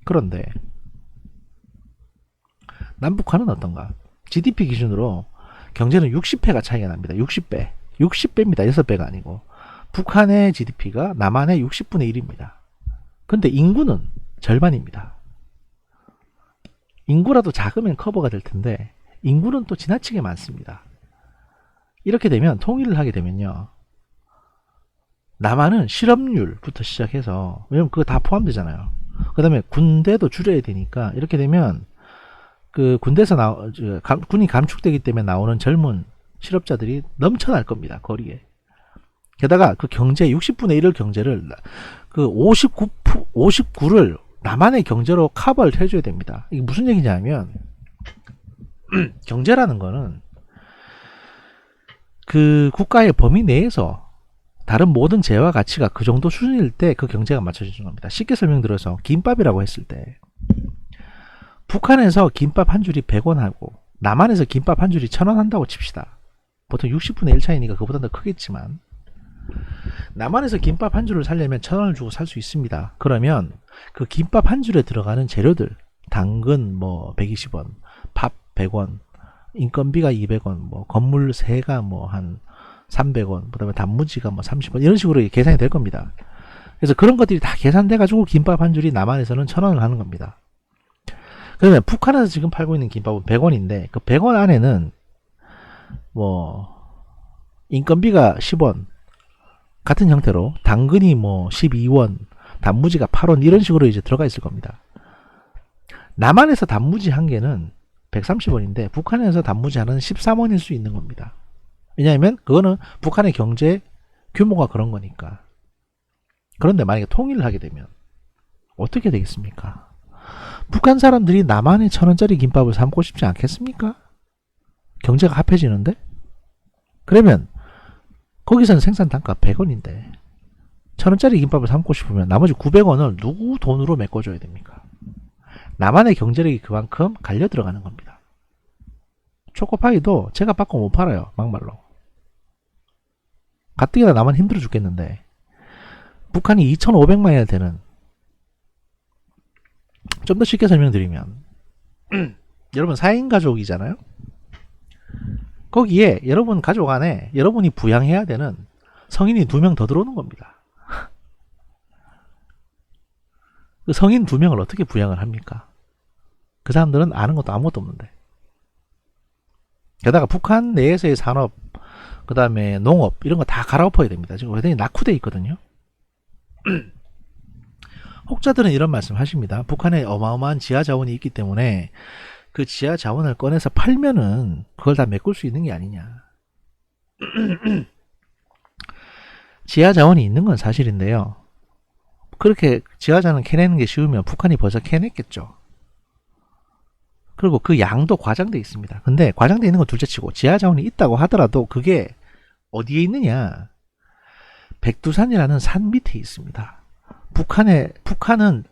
그런데 남북한은 어떤가? GDP 기준으로 경제는 60배가 차이가 납니다. 60배. 60배입니다. 6배가 아니고. 북한의 GDP가 남한의 60분의 1입니다. 근데 인구는 절반입니다. 인구라도 작으면 커버가 될 텐데 인구는 또 지나치게 많습니다. 이렇게 되면 통일을 하게 되면요, 남한은 실업률부터 시작해서, 왜냐면 그거 다 포함되잖아요. 그 다음에 군대도 줄여야 되니까 이렇게 되면 군대에서 군이 감축되기 때문에 나오는 젊은 실업자들이 넘쳐날 겁니다. 거리에. 게다가 그 경제 60분의 1을 경제를 59를 남한의 경제로 커버를 해줘야 됩니다. 이게 무슨 얘기냐면 경제라는 거는 그 국가의 범위 내에서 다른 모든 재화 가치가 그 정도 수준일 때 그 경제가 맞춰지는 겁니다. 쉽게 설명드려서 김밥이라고 했을 때 북한에서 김밥 한 줄이 100원 하고 남한에서 김밥 한 줄이 1,000원 한다고 칩시다. 보통 60분의 1 차이니까 그보다 더 크겠지만 남한에서 김밥 한 줄을 사려면 1,000원을 주고 살 수 있습니다. 그러면 그 김밥 한 줄에 들어가는 재료들, 당근 뭐 120원, 밥 100원, 인건비가 200원, 뭐 건물 세가 뭐 한 300원, 그 다음에 단무지가 뭐 30원, 이런 식으로 계산이 될 겁니다. 그래서 그런 것들이 다 계산돼 가지고 김밥 한 줄이 남한에서는 1,000원을 하는 겁니다. 그러면 북한에서 지금 팔고 있는 김밥은 100원인데 그 100원 안에는 뭐 인건비가 10원, 같은 형태로 당근이 뭐 12원, 단무지가 8원, 이런 식으로 이제 들어가 있을 겁니다. 남한에서 단무지 한 개는 130원인데 북한에서 단무지 하나는 13원일 수 있는 겁니다. 왜냐하면 그거는 북한의 경제 규모가 그런 거니까. 그런데 만약에 통일을 하게 되면 어떻게 되겠습니까? 북한 사람들이 남한의 1,000원짜리 김밥을 사 먹고 싶지 않겠습니까? 경제가 합해지는데? 그러면 거기서는 생산 단가 100원인데 1,000원짜리 김밥을 사 먹고 싶으면 나머지 900원을 누구 돈으로 메꿔줘야 됩니까? 남한의 경제력이 그만큼 갈려 들어가는 겁니다. 초코파이도 제가 받고 못 팔아요. 막말로. 가뜩이나 남한 힘들어 죽겠는데 북한이 2,500만이나 되는, 좀 더 쉽게 설명드리면 여러분 4인 가족이잖아요. 거기에 여러분 가족 안에 여러분이 부양해야 되는 성인이 2명 더 들어오는 겁니다. 그 성인 2명을 어떻게 부양을 합니까? 그 사람들은 아는 것도 아무것도 없는데. 게다가 북한 내에서의 산업, 그 다음에 농업 이런 거 다 갈아엎어야 됩니다. 지금 완전히 낙후돼 있거든요. 혹자들은 이런 말씀 하십니다. 북한에 어마어마한 지하 자원이 있기 때문에 그 지하 자원을 꺼내서 팔면은 그걸 다 메꿀 수 있는 게 아니냐. 지하 자원이 있는 건 사실인데요. 그렇게 지하 자원 캐내는 게 쉬우면 북한이 벌써 캐냈겠죠. 그리고 그 양도 과장돼 있습니다. 근데 과장돼 있는 건 둘째치고 지하 자원이 있다고 하더라도 그게 어디에 있느냐? 백두산이라는 산 밑에 있습니다. 북한은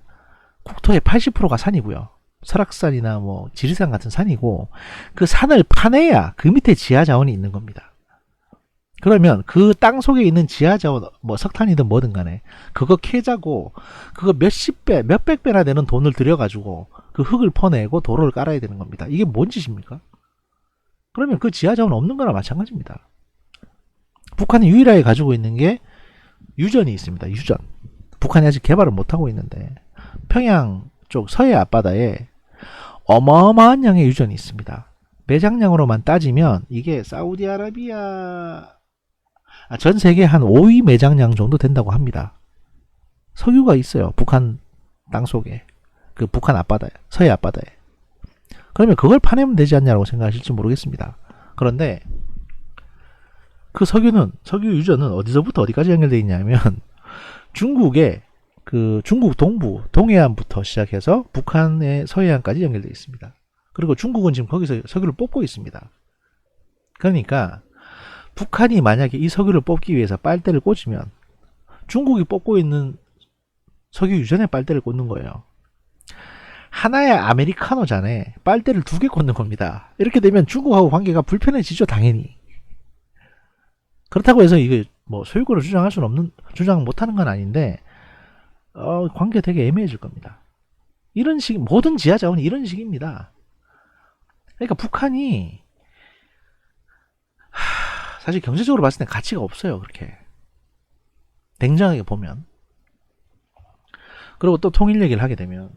국토의 80%가 산이고요. 설악산이나 뭐 지리산 같은 산이고, 그 산을 파내야 그 밑에 지하 자원이 있는 겁니다. 그러면 그 땅 속에 있는 지하 자원, 뭐 석탄이든 뭐든 간에 그거 캐자고 그거 몇십 배, 몇백 배나 되는 돈을 들여가지고 그 흙을 퍼내고 도로를 깔아야 되는 겁니다. 이게 뭔 짓입니까? 그러면 그 지하 자원 없는 거나 마찬가지입니다. 북한이 유일하게 가지고 있는 게 유전이 있습니다. 유전. 북한이 아직 개발을 못하고 있는데 평양 쪽 서해 앞바다에 어마어마한 양의 유전이 있습니다. 매장량으로만 따지면 이게 사우디아라비아 전 세계 한 5위 매장량 정도 된다고 합니다. 석유가 있어요. 북한 땅속에. 그 북한 앞바다에, 서해 앞바다에. 그러면 그걸 파내면 되지 않냐고 생각하실지 모르겠습니다. 그런데 그 석유 유전은 어디서부터 어디까지 연결되어 있냐면 중국의 그 중국 동부 동해안부터 시작해서 북한의 서해안까지 연결되어 있습니다. 그리고 중국은 지금 거기서 석유를 뽑고 있습니다. 그러니까 북한이 만약에 이 석유를 뽑기 위해서 빨대를 꽂으면 중국이 뽑고 있는 석유 유전에 빨대를 꽂는 거예요. 하나의 아메리카노 잔에 빨대를 2개 꽂는 겁니다. 이렇게 되면 중국하고 관계가 불편해지죠, 당연히. 그렇다고 해서 이게 뭐 소유권을 주장할 수는 없는, 주장 못하는 건 아닌데 관계 되게 애매해질 겁니다. 이런 식, 모든 지하 자원이 이런 식입니다. 그러니까 북한이 사실 경제적으로 봤을 땐 가치가 없어요, 그렇게 냉정하게 보면. 그리고 또 통일 얘기를 하게 되면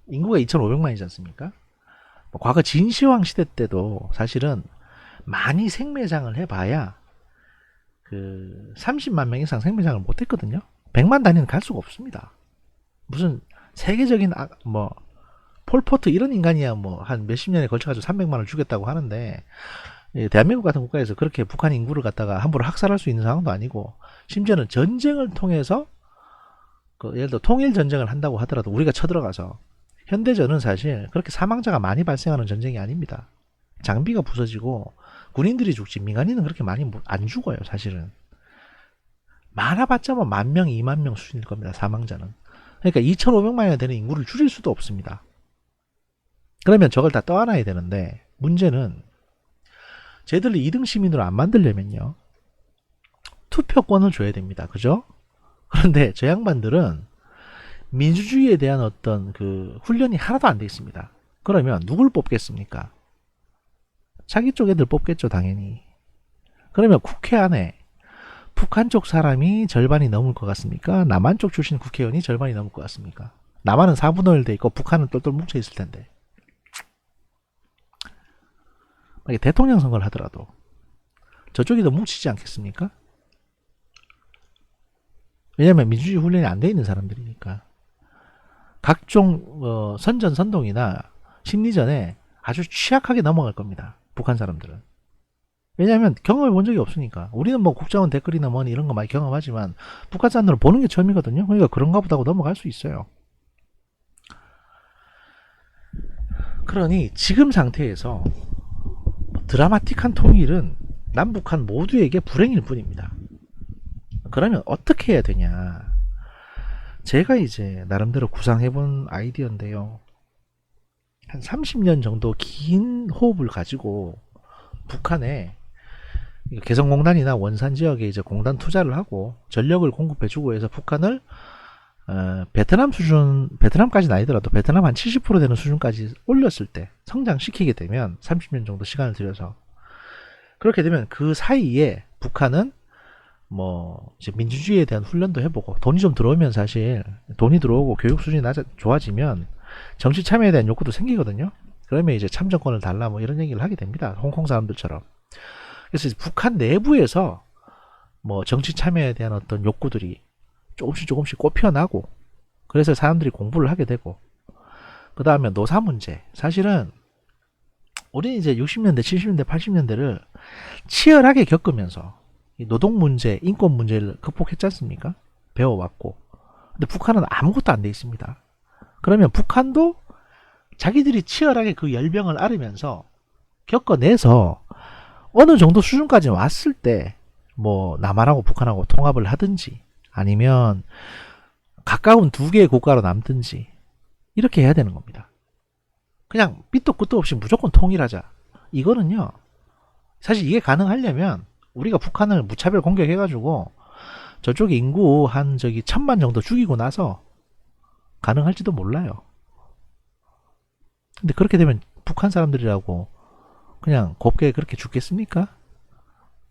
인구가 2,500만이지 않습니까? 과거 진시황 시대 때도 사실은 많이 생매장을 해봐야 그 30만 명 이상 생매장을 못했거든요. 100만 단위는 갈 수가 없습니다. 무슨 세계적인 뭐 폴포트 이런 인간이야 뭐 한 몇십 년에 걸쳐가지고 300만을 주겠다고 하는데, 대한민국 같은 국가에서 그렇게 북한 인구를 갖다가 함부로 학살할 수 있는 상황도 아니고, 심지어는 전쟁을 통해서 예를 들어 통일 전쟁을 한다고 하더라도 우리가 쳐들어가서, 현대전은 사실 그렇게 사망자가 많이 발생하는 전쟁이 아닙니다. 장비가 부서지고 군인들이 죽지 민간인은 그렇게 많이 안 죽어요. 사실은 많아봤자 뭐 10,000명 20,000명 수준일 겁니다, 사망자는. 그러니까 2,500만이나 되는 인구를 줄일 수도 없습니다. 그러면 저걸 다 떠안아야 되는데, 문제는 쟤들을 2등 시민으로 안 만들려면요 투표권을 줘야 됩니다. 그죠? 그런데 저 양반들은 민주주의에 대한 어떤 그 훈련이 하나도 안 돼 있습니다. 그러면 누굴 뽑겠습니까? 자기 쪽 애들 뽑겠죠, 당연히. 그러면 국회 안에 북한 쪽 사람이 절반이 넘을 것 같습니까? 남한 쪽 출신 국회의원이 절반이 넘을 것 같습니까? 남한은 4분의 1 돼 있고 북한은 똘똘 뭉쳐 있을 텐데. 대통령 선거를 하더라도 저쪽이 더 뭉치지 않겠습니까? 왜냐면 민주주의 훈련이 안 돼 있는 사람들이니까. 각종 선전선동이나 심리전에 아주 취약하게 넘어갈 겁니다, 북한 사람들은. 왜냐하면 경험해 본 적이 없으니까. 우리는 뭐 국정원 댓글이나 뭐니 이런 거 많이 경험하지만 북한 사람들은 보는 게 처음이거든요. 그러니까 그런가 보다고 넘어갈 수 있어요. 그러니 지금 상태에서 드라마틱한 통일은 남북한 모두에게 불행일 뿐입니다. 그러면 어떻게 해야 되냐? 제가 이제 나름대로 구상해본 아이디어인데요. 한 30년 정도 긴 호흡을 가지고 북한에 개성공단이나 원산 지역에 이제 공단 투자를 하고 전력을 공급해주고 해서 북한을 베트남 수준, 베트남까지는 아니더라도 베트남 한 70% 되는 수준까지 올렸을 때 성장시키게 되면 30년 정도 시간을 들여서 그렇게 되면 그 사이에 북한은 뭐 이제 민주주의에 대한 훈련도 해보고 돈이 좀 들어오면 사실 돈이 들어오고 교육 수준이 좋아지면 정치 참여에 대한 욕구도 생기거든요. 그러면 이제 참정권을 달라 뭐 이런 얘기를 하게 됩니다. 홍콩 사람들처럼. 그래서 북한 내부에서 뭐 정치 참여에 대한 어떤 욕구들이 조금씩 꽃피어나고 그래서 사람들이 공부를 하게 되고 그 다음에 노사 문제. 사실은 우리는 이제 60년대, 70년대, 80년대를 치열하게 겪으면서 이 노동 문제, 인권 문제를 극복했지 않습니까? 배워왔고. 근데 북한은 아무것도 안 돼 있습니다. 그러면 북한도 자기들이 치열하게 그 열병을 앓으면서 겪어내서 어느 정도 수준까지 왔을 때 뭐 남한하고 북한하고 통합을 하든지 아니면 가까운 두 개의 국가로 남든지 이렇게 해야 되는 겁니다. 그냥 밑도 끝도 없이 무조건 통일하자. 이거는요. 사실 이게 가능하려면 우리가 북한을 무차별 공격해가지고 저쪽에 인구 한 1000만 정도 죽이고 나서 가능할지도 몰라요. 근데 그렇게 되면 북한 사람들이라고 그냥 곱게 그렇게 죽겠습니까?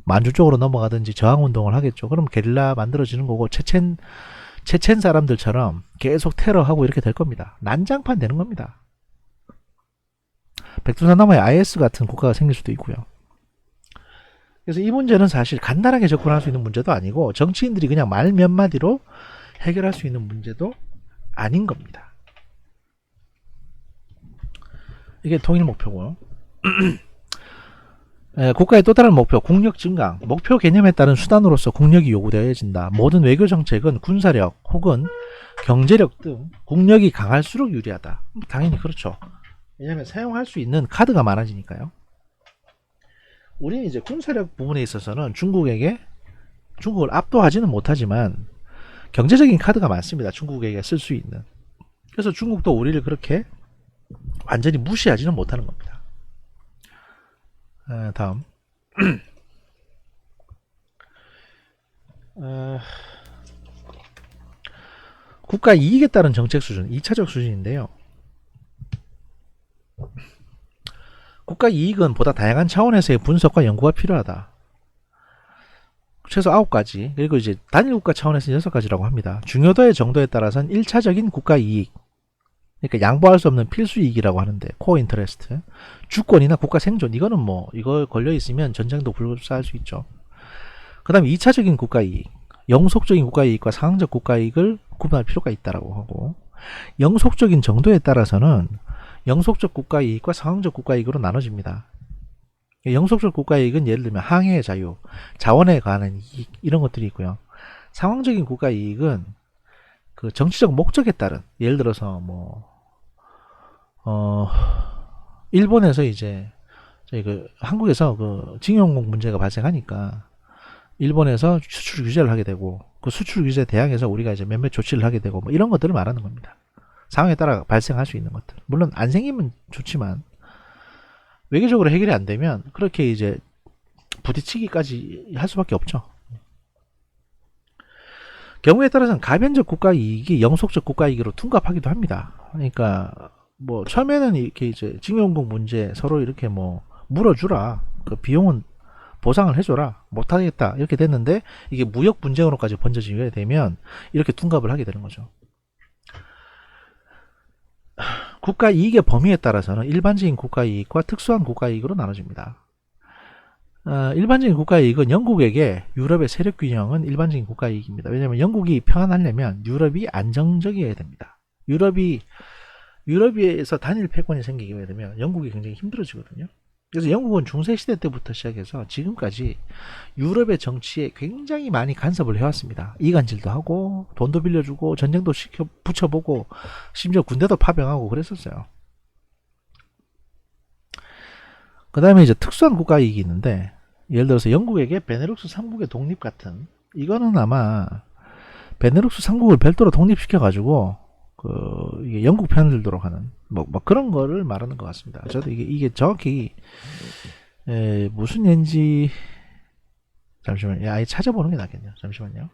만주 쪽으로 넘어가든지 저항운동을 하겠죠. 그럼 게릴라 만들어지는 거고 체첸 사람들처럼 계속 테러하고 이렇게 될 겁니다. 난장판 되는 겁니다. 백두산나무에 IS 같은 국가가 생길 수도 있고요. 그래서 이 문제는 사실 간단하게 접근할 수 있는 문제도 아니고 정치인들이 그냥 말 몇 마디로 해결할 수 있는 문제도 아닌 겁니다. 이게 통일 목표고요. 국가의 또 다른 목표, 국력 증강. 목표 개념에 따른 수단으로서 국력이 요구되어진다. 모든 외교 정책은 군사력 혹은 경제력 등 국력이 강할수록 유리하다. 당연히 그렇죠. 왜냐하면 사용할 수 있는 카드가 많아지니까요. 우리는 이제 군사력 부분에 있어서는 중국을 압도하지는 못하지만 경제적인 카드가 많습니다. 중국에게 쓸 수 있는. 그래서 중국도 우리를 그렇게 완전히 무시하지는 못하는 겁니다. 다음 국가 이익에 따른 정책 수준 2차적 수준인데요. 국가 이익은 보다 다양한 차원에서의 분석과 연구가 필요하다. 최소 9가지 그리고 이제 단일 국가 차원에서 6가지라고 합니다. 중요도의 정도에 따라서는 1차적인 국가 이익 그러니까 양보할 수 없는 필수 이익이라고 하는데 코어 인터레스트 주권이나 국가 생존 이거는 뭐 이거 걸려 있으면 전쟁도 불사할 수 있죠. 그 다음에 2차적인 국가 이익 영속적인 국가 이익과 상황적 국가 이익을 구분할 필요가 있다라고 하고 영속적인 정도에 따라서는 영속적 국가 이익과 상황적 국가 이익으로 나눠집니다. 영속적 국가 이익은 예를 들면 항해의 자유, 자원에 관한 이익 이런 것들이 있고요. 상황적인 국가 이익은 그 정치적 목적에 따른 예를 들어서 일본에서 이제 저희 한국에서 그 징용공 문제가 발생하니까 일본에서 수출 규제를 하게 되고 그 수출 규제에 대항해서 우리가 이제 몇몇 조치를 하게 되고 뭐 이런 것들을 말하는 겁니다. 상황에 따라 발생할 수 있는 것들. 물론 안 생기면 좋지만 외교적으로 해결이 안 되면 그렇게 이제 부딪히기까지 할 수밖에 없죠. 경우에 따라서는 가변적 국가 이익이 영속적 국가 이익으로 둔갑하기도 합니다. 그러니까 뭐 처음에는 이렇게 이제 징용공 문제 서로 이렇게 뭐 물어주라. 그 비용은 보상을 해줘라. 못하겠다. 이렇게 됐는데 이게 무역 분쟁으로까지 번져지게 되면 이렇게 둔갑을 하게 되는 거죠. 국가 이익의 범위에 따라서는 일반적인 국가 이익과 특수한 국가 이익으로 나눠집니다. 일반적인 국가 이익은 영국에게 유럽의 세력 균형은 일반적인 국가 이익입니다. 왜냐하면 영국이 평안하려면 유럽이 안정적이어야 됩니다. 유럽에서 단일 패권이 생기게 되면 영국이 굉장히 힘들어지거든요. 그래서 영국은 중세시대 때부터 시작해서 지금까지 유럽의 정치에 굉장히 많이 간섭을 해왔습니다. 이간질도 하고 돈도 빌려주고 전쟁도 붙여보고 심지어 군대도 파병하고 그랬었어요. 그 다음에 이제 특수한 국가 이익이 있는데 예를 들어서 영국에게 베네룩스 3국의 독립 같은 이거는 아마 베네룩스 3국을 별도로 독립시켜 가지고 이게 영국 편을 들도록 하는 뭐 그런 거를 말하는 것 같습니다. 저도 이게 정확히 무슨 년인지 잠시만요. 아예 찾아보는 게 낫겠네요. 잠시만요.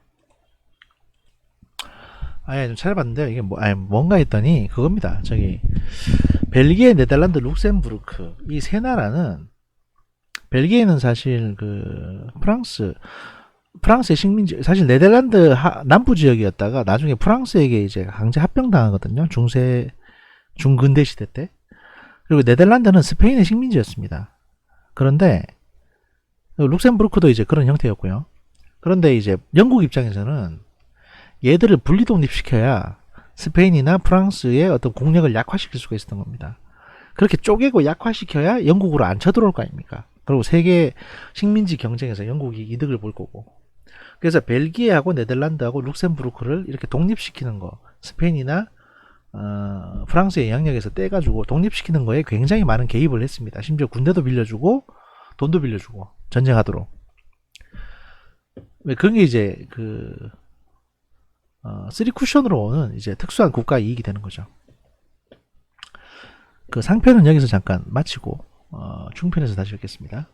아예 좀 찾아봤는데요. 이게 뭔가 했더니 그겁니다. 저기 벨기에, 네덜란드, 룩셈부르크 이 세 나라는, 벨기에는 사실 그 프랑스의 식민지, 사실 네덜란드 남부 지역이었다가 나중에 프랑스에게 이제 강제 합병당하거든요. 중근대 시대 때. 그리고 네덜란드는 스페인의 식민지였습니다. 그런데 룩셈부르크도 이제 그런 형태였고요. 그런데 이제 영국 입장에서는 얘들을 분리 독립시켜야 스페인이나 프랑스의 어떤 공력을 약화시킬 수가 있었던 겁니다. 그렇게 쪼개고 약화시켜야 영국으로 안 쳐들어올 거 아닙니까? 그리고 세계 식민지 경쟁에서 영국이 이득을 볼 거고. 그래서 벨기에하고 네덜란드하고 룩셈부르크를 이렇게 독립시키는 거, 스페인이나 프랑스의 영향력에서 떼가지고 독립시키는 거에 굉장히 많은 개입을 했습니다. 심지어 군대도 빌려주고 돈도 빌려주고 전쟁하도록. 그런 게 이제 쓰리 쿠션으로 오는 이제 특수한 국가 이익이 되는 거죠. 그 상편은 여기서 잠깐 마치고 중편에서 다시 뵙겠습니다.